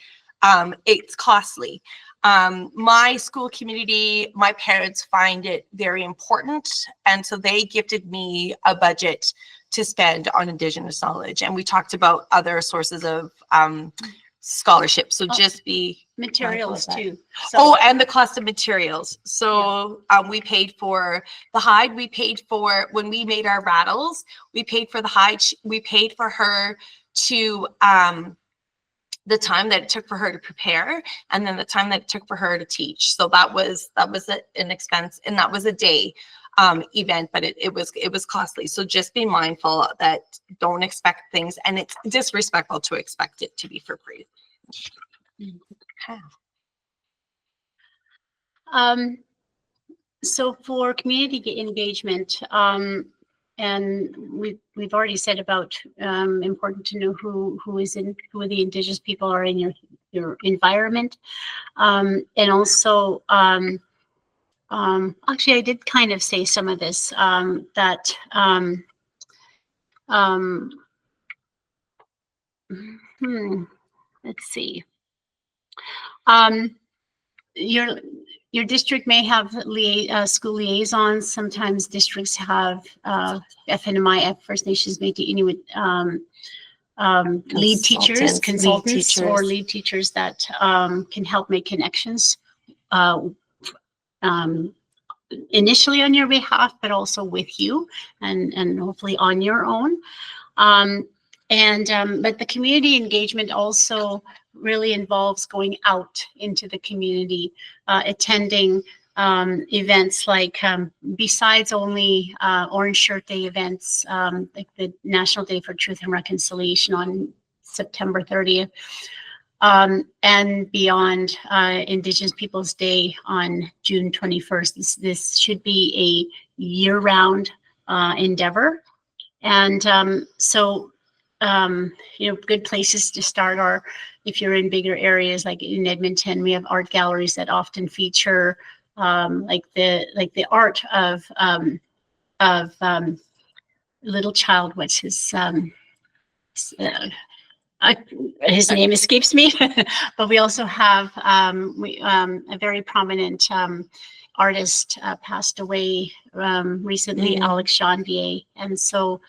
it's costly. My school community, my parents find it very important. And so they gifted me a budget to spend on Indigenous knowledge. And we talked about other sources of scholarships. So just be materials too. So, and the cost of materials. So we paid for the hide. We paid for, when we made our rattles, we paid for the hide. We paid for her to, the time that it took for her to prepare, and then the time that it took for her to teach. So that was an expense, and that was a day event, but it was costly. So just be mindful that don't expect things, and it's disrespectful to expect it to be for free. Okay. So for community engagement, and we've already said about important to know who the Indigenous people are in your environment, and also actually I did kind of say some of this that let's see. Your district may have school liaisons. Sometimes districts have FNMI, First Nations, Métis, Inuit lead teachers, consultants, or lead teachers that can help make connections initially on your behalf, but also with you, and hopefully on your own. But the community engagement also really involves going out into the community, attending events like, besides only Orange Shirt Day events, like the National Day for Truth and Reconciliation on September 30th, and beyond, Indigenous Peoples Day on June 21st. This should be a year-round endeavor. And good places to start are, if you're in bigger areas, like in Edmonton, we have art galleries that often feature like the art of little child. What's his name escapes me, but we also have a very prominent artist passed away recently, Alex Janvier. And so,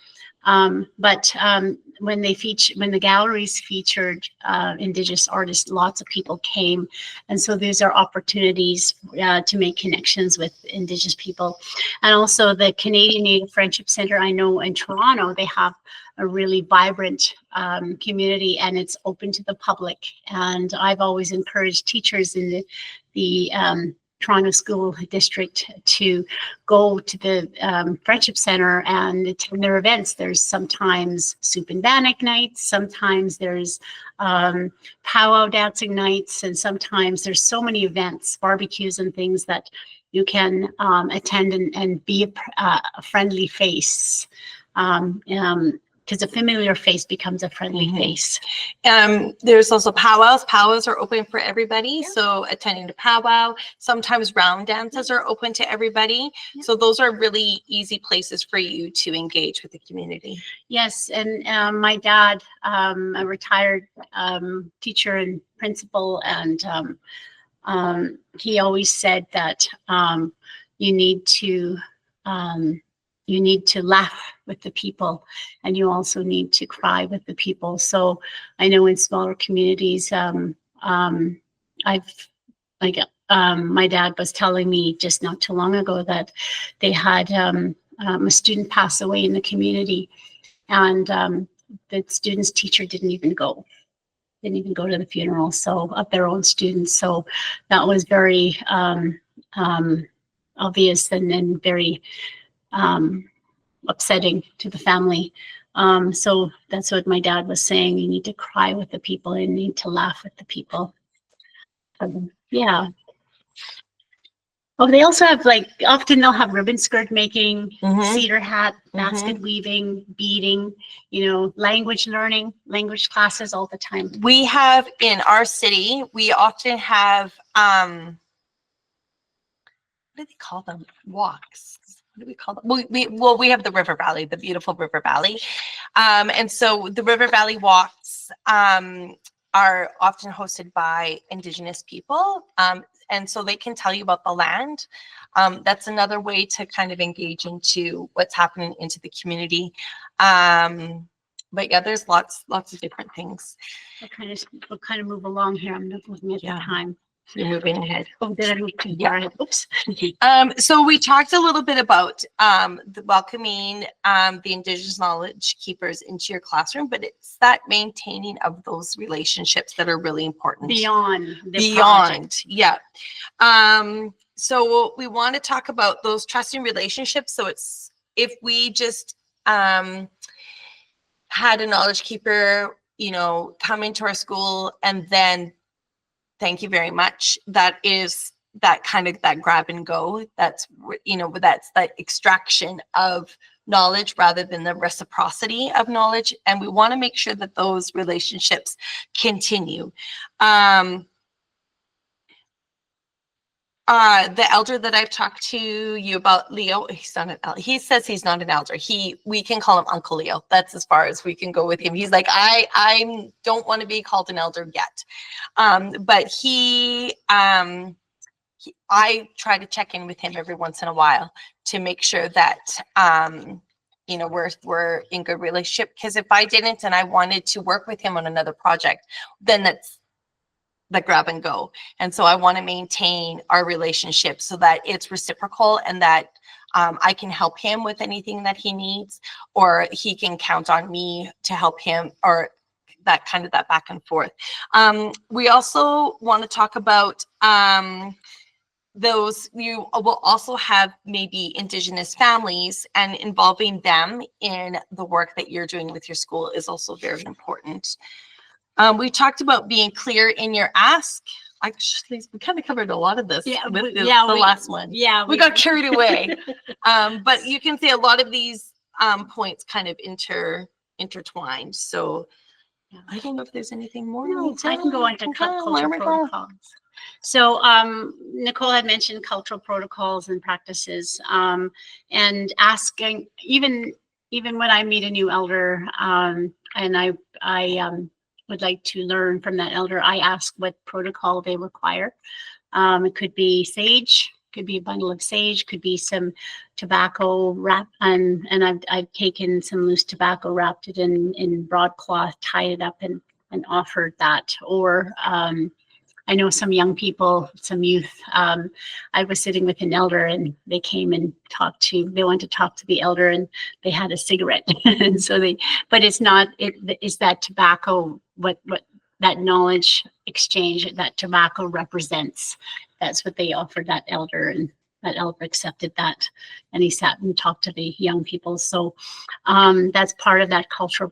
when the galleries featured Indigenous artists, lots of people came. And so these are opportunities to make connections with Indigenous people. And also the Canadian Native Friendship Center, I know in Toronto, they have a really vibrant community, and it's open to the public. And I've always encouraged teachers in the Toronto School District to go to the Friendship Center and attend their events. There's sometimes soup and bannock nights, sometimes there's powwow dancing nights, and sometimes there's so many events, barbecues and things that you can attend and be a friendly face. Because a familiar face becomes a friendly face. There's also powwows. Powwows are open for everybody. Yeah. So attending to powwow, sometimes round dances are open to everybody. Yeah. So those are really easy places for you to engage with the community. Yes, and my dad, a retired teacher and principal, and he always said that you need to laugh with the people, and you also need to cry with the people. So I know in smaller communities, my dad was telling me just not too long ago that they had a student pass away in the community, and the student's teacher didn't even go to the funeral, so of their own students. So that was very obvious and very upsetting to the family. So that's what my dad was saying. You need to cry with the people, and you need to laugh with the people. Yeah. Oh, they also have, like, often they'll have ribbon skirt making, cedar hat, basket weaving, beading, language learning, language classes all the time. We have in our city, we often have, what do they call them? Walks. What do we call them? We have the River Valley, the beautiful River Valley. And so the River Valley walks are often hosted by Indigenous people. And so they can tell you about the land. That's another way to kind of engage into what's happening into the community. But yeah, there's lots of different things. We'll kind of move along here. I'm not looking at the time. You're moving ahead. Oh, did I move too far ahead? Oops. So we talked a little bit about the welcoming the Indigenous knowledge keepers into your classroom, but it's that maintaining of those relationships that are really important. Beyond the project. Yeah. So we want to talk about those trusting relationships. So it's, if we just had a knowledge keeper, come into our school and then thank you very much. That is that kind of that grab and go. That's, that's that extraction of knowledge rather than the reciprocity of knowledge. And we want to make sure that those relationships continue. The elder that I've talked to you about, Leo, he's not an elder. He says he's not an elder. We can call him Uncle Leo. That's as far as we can go with him. He's like, I don't want to be called an elder yet. But I try to check in with him every once in a while to make sure that, you know, we're in good relationship. Because if I didn't and I wanted to work with him on another project, then that's the grab and go. And so I want to maintain our relationship so that it's reciprocal and that I can help him with anything that he needs, or he can count on me to help him, or that kind of that back and forth. We also want to talk about those, you will also have maybe Indigenous families, and involving them in the work that you're doing with your school is also very important. We talked about being clear in your ask. Actually, we kind of covered a lot of this with the last one. Yeah, we got carried away. But you can see a lot of these points kind of intertwined. So I don't know if there's anything more. No, I can go on to cultural protocols. So Nicole had mentioned cultural protocols and practices, and asking, even when I meet a new elder, and I would like to learn from that elder, I ask what protocol they require. It could be sage, could be a bundle of sage, could be some tobacco wrap, and I've taken some loose tobacco, wrapped it in broadcloth, tied it up, and offered that. Or I know some young people, some youth. I was sitting with an elder, and they came and they wanted to talk to the elder, and they had a cigarette. And so but it's not, it's that tobacco, what that knowledge exchange that tobacco represents. That's what they offered that elder, and that elder accepted that, and he sat and talked to the young people. So that's part of that cultural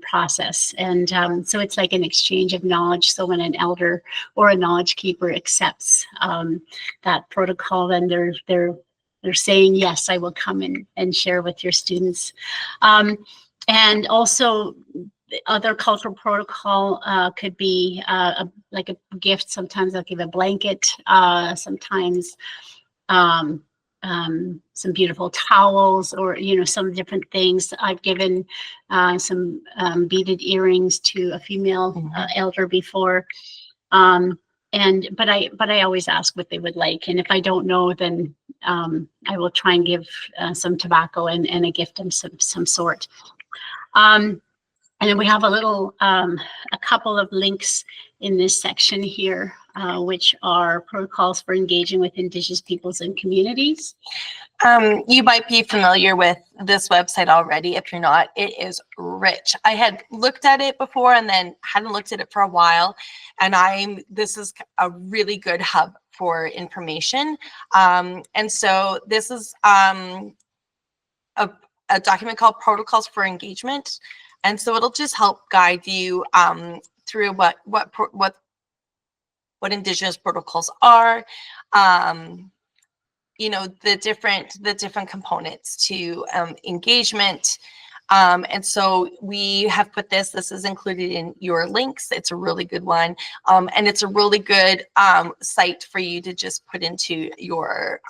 process. And so it's like an exchange of knowledge. So when an elder or a knowledge keeper accepts that protocol, then they're saying, yes, I will come and share with your students. And also other cultural protocol could be like a gift. Sometimes I'll give a blanket, sometimes some beautiful towels, or, you know, some different things. I've given some beaded earrings to a female elder before. But I always ask what they would like. And if I don't know, then I will try and give some tobacco and a gift of some sort. And then we have a couple of links in this section here, which are protocols for engaging with Indigenous peoples and communities. You might be familiar with this website already. If you're not, it is rich. I had looked at it before and then hadn't looked at it for a while. And this is a really good hub for information. And so this is a document called Protocols for Engagement. And so it'll just help guide you through what Indigenous protocols are, you know, the different components to engagement. And so we have put this is included in your links. It's a really good one. And it's a really good site for you to just put into your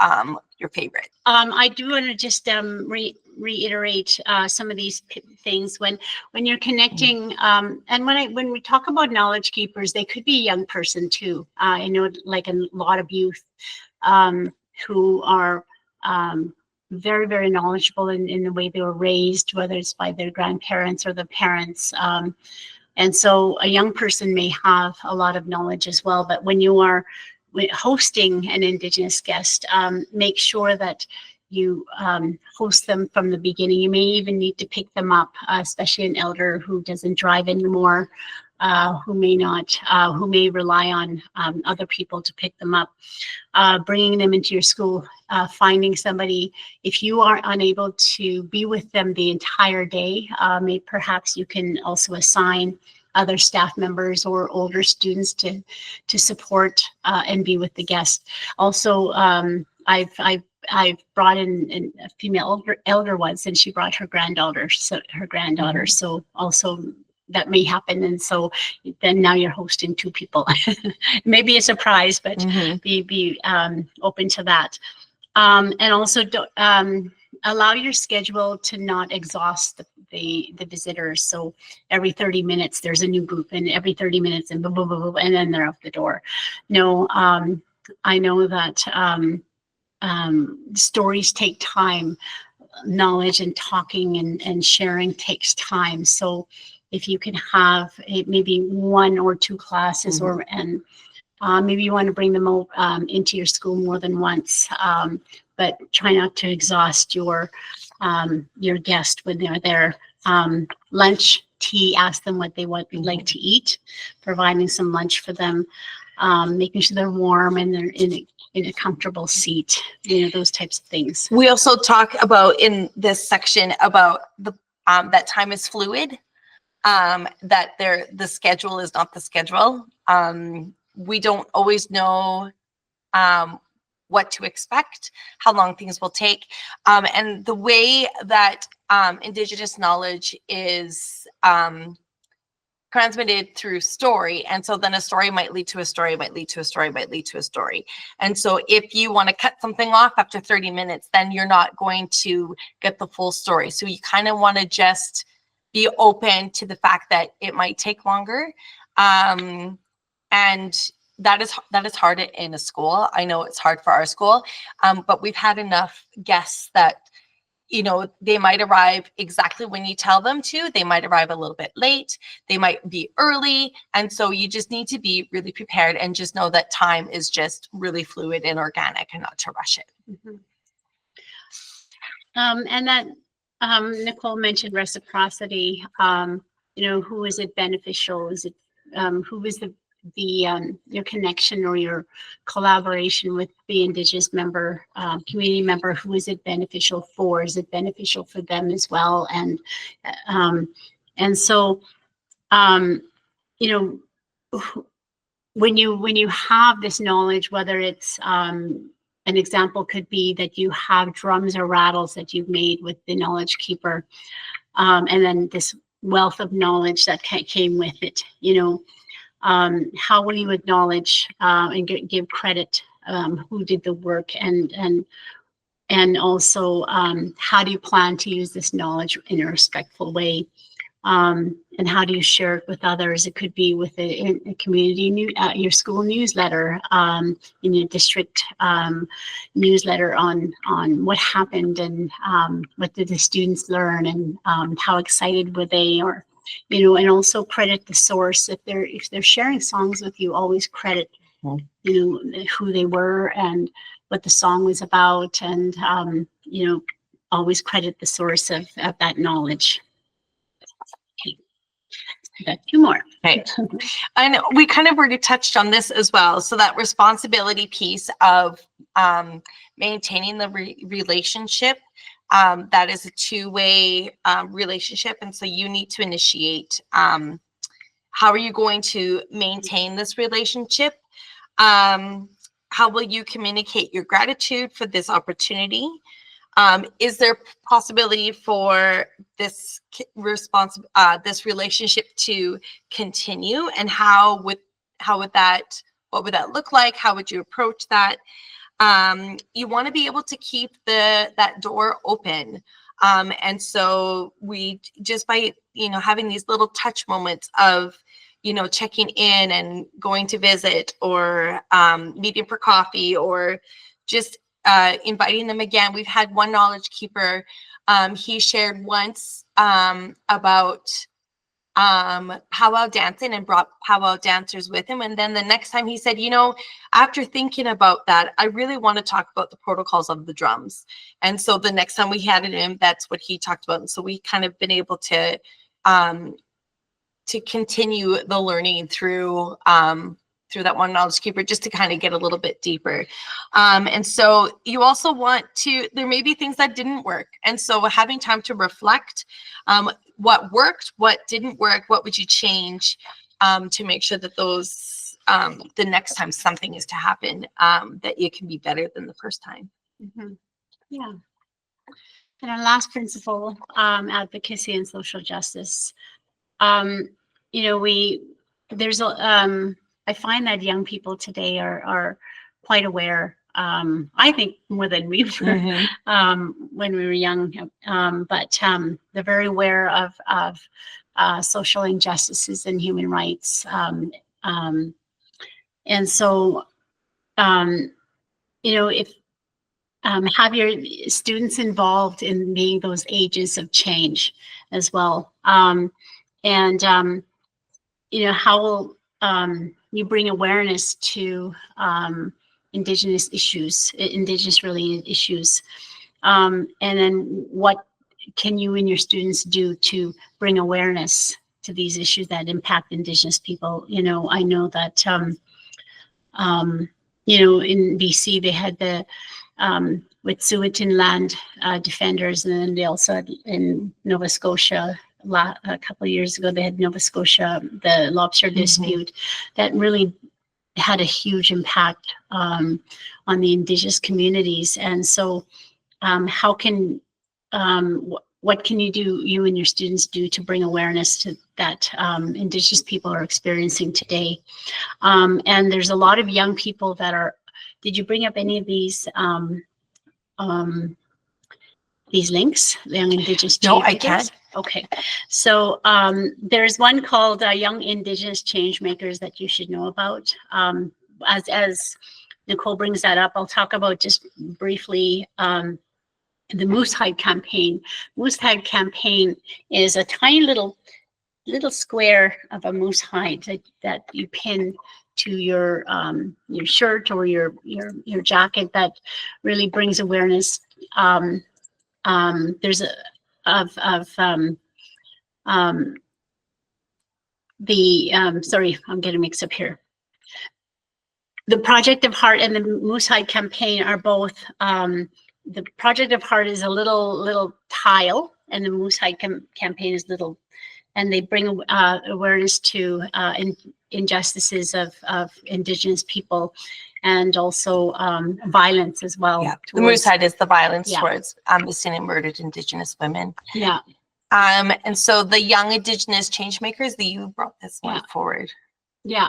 favorite. I do want to just reiterate some of these things when you're connecting, and when we talk about knowledge keepers, they could be a young person too. I know, like, a lot of youth who are very, very knowledgeable in the way they were raised, whether it's by their grandparents or their parents. And so a young person may have a lot of knowledge as well. But when you are hosting an Indigenous guest, make sure that you host them from the beginning. You may even need to pick them up, especially an elder who doesn't drive anymore, who may rely on other people to pick them up, bringing them into your school, finding somebody. If you are unable to be with them the entire day, perhaps you can also assign other staff members or older students to support and be with the guest. Also, I've brought in a female elder once, and she brought her granddaughter. So also that may happen. And so then now you're hosting 2 people. Maybe a surprise, but be open to that. And also allow your schedule to not exhaust the visitors. So every 30 minutes there's a new group, and every 30 minutes and boom, boom, boom, boom, and then they're out the door. No, I know that stories take time. Knowledge and talking and sharing takes time. So if you can have maybe 1 or 2 classes, or maybe you want to bring them into your school more than once, but try not to exhaust your guest when they're there. Lunch, tea, ask them what they would like to eat, providing some lunch for them, making sure they're warm and they're in a comfortable seat, those types of things. We also talk about in this section about the that time is fluid, that the schedule is not the schedule. We don't always know what to expect, how long things will take. And the way that Indigenous knowledge is transmitted through story. And so then a story might lead to a story, might lead to a story, might lead to a story. And so if you want to cut something off after 30 minutes, then you're not going to get the full story. So you kind of want to just be open to the fact that it might take longer. And that is hard in a school. I know it's hard for our school, but we've had enough guests that, they might arrive exactly when you tell them to. They might arrive a little bit late. They might be early. And so you just need to be really prepared and just know that time is just really fluid and organic and not to rush it. And that Nicole mentioned reciprocity. Who is it beneficial? Is it who is your connection or your collaboration with the Indigenous member, community member? Who is it beneficial for? Is it beneficial for them as well? And so when you have this knowledge, whether it's an example could be that you have drums or rattles that you've made with the knowledge keeper, and then this wealth of knowledge that came with it, how will you acknowledge and give credit who did the work, and also how do you plan to use this knowledge in a respectful way, and how do you share it with others? It could be with a community your school newsletter, in your district newsletter on what happened, and what did the students learn, and how excited were they, or and also credit the source. If they're sharing songs with you, always credit who they were and what the song was about, and always credit the source of that knowledge. Okay. I got 2 more. Okay. And we kind of already touched on this as well. So that responsibility piece of maintaining the relationship, that is a 2-way relationship. And so you need to initiate, how are you going to maintain this relationship? How will you communicate your gratitude for this opportunity? Is there possibility for this this relationship to continue, and what would that look like? How would you approach that? You want to be able to keep that door open. And so we just by, having these little touch moments of, checking in and going to visit, or meeting for coffee, or just inviting them again. We've had one knowledge keeper, he shared once about powwow dancing, and brought powwow dancers with him. And then the next time he said, after thinking about that, I really want to talk about the protocols of the drums. And so the next time we had him, that's what he talked about. And so we kind of been able to continue the learning through that one knowledge keeper, just to kind of get a little bit deeper. And so you also want to, there may be things that didn't work. And so having time to reflect, what worked, what didn't work, what would you change, to make sure that those, the next time something is to happen, that it can be better than the first time. Yeah. And our last principle, advocacy and social justice. you know, there's a, I find that young people today are quite aware. I think more than we were when we were young. But they're very aware of social injustices and human rights. And so, you know, if have your students involved in being those agents of change as well. You know, how will you bring awareness to Indigenous issues, Indigenous related issues? And then what can you and your students do to bring awareness to these issues that impact Indigenous people? You know, I know that, you know, in BC, they had the, with Sewetagaham land defenders, and then they also had in Nova Scotia, a couple of years ago, they had Nova Scotia, the lobster dispute, that really had a huge impact on the Indigenous communities. And so how can, what can you do, you and your students do to bring awareness to that Indigenous people are experiencing today? And there's a lot of young people that are, did you bring up any of these links, the Young Indigenous No, Change I Makers? can't. Okay, so there's one called Young Indigenous Change Makers that you should know about. As Nicole brings that up, I'll talk about just briefly the Moose Hide campaign. Moose Hide campaign is a tiny little square of a moose hide that you pin to your shirt or your jacket that really brings awareness. There's sorry, I'm getting mixed up here. The Project of Heart and the Moose Hide campaign are both, the Project of Heart is a little tile, and the Moose Hide campaign is little, and they bring awareness to injustices of Indigenous people, and also violence as well. Yeah, the Moose Hide is the violence towards missing and murdered Indigenous women. Yeah. And so the Young Indigenous Changemakers, you brought this one forward. Yeah,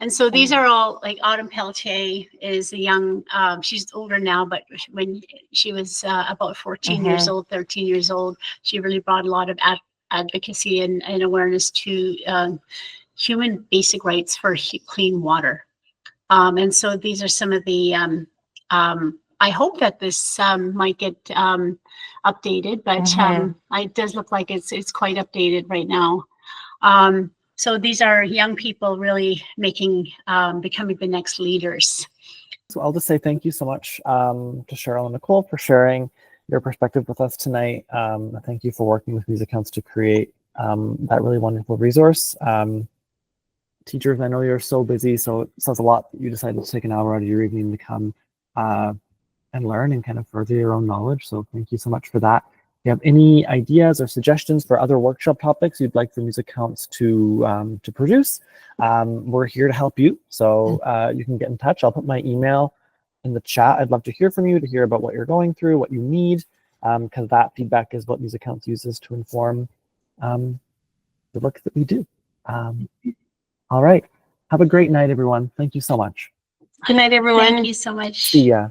and so these are all, like Autumn Pelletier is a young, she's older now, but when she was about 14 years old, 13 years old, she really brought a lot of advocacy and awareness to human basic rights for clean water. And so these are some of the, I hope that this might get updated, but it does look like it's quite updated right now. So these are young people really making, becoming the next leaders. So I'll just say thank you so much to Sherryl and Nicole for sharing your perspective with us tonight. Thank you for working with MusiCounts to create that really wonderful resource. Teachers, I know you're so busy, so it says a lot that you decided to take an hour out of your evening to come and learn and kind of further your own knowledge. So thank you so much for that. If you have any ideas or suggestions for other workshop topics you'd like for MusiCounts to produce, we're here to help you. So you can get in touch. I'll put my email in the chat. I'd love to hear from you, to hear about what you're going through, what you need, because that feedback is what MusiCounts uses to inform the work that we do. All right. Have a great night, everyone. Thank you so much. Good night, everyone. Thank you so much. See ya.